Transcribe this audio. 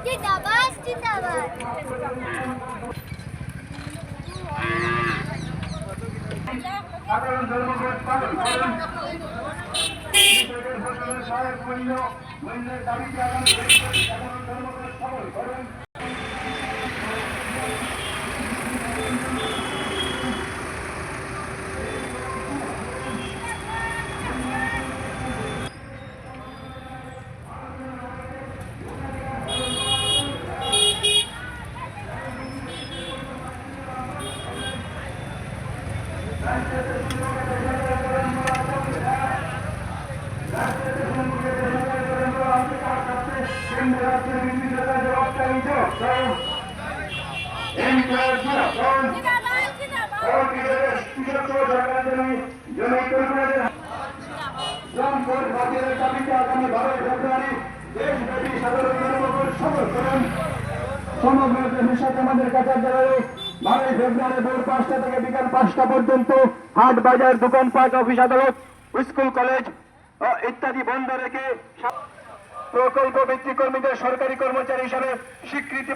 জিন্দাবাদ জিন্দাবাদ। সাধারণ ধর্মঘট পালন করুন। সহায়ক মূল্যের দাবিতে আগামী সাধারণ ধর্মঘট পালন করুন। সমগ্র দেশের সাথে আমাদের কাছে 12 ফেব্রুয়ারি ভোর 5টা থেকে বিকাল 5টা পর্যন্ত হাট বাজার দোকানপাট অফিস আদালত স্কুল কলেজ ইত্যাদি বন্ধ রেখে প্রকল্প ভিত্তিক কর্মীদের সরকারি কর্মচারী হিসাবে স্বীকৃতি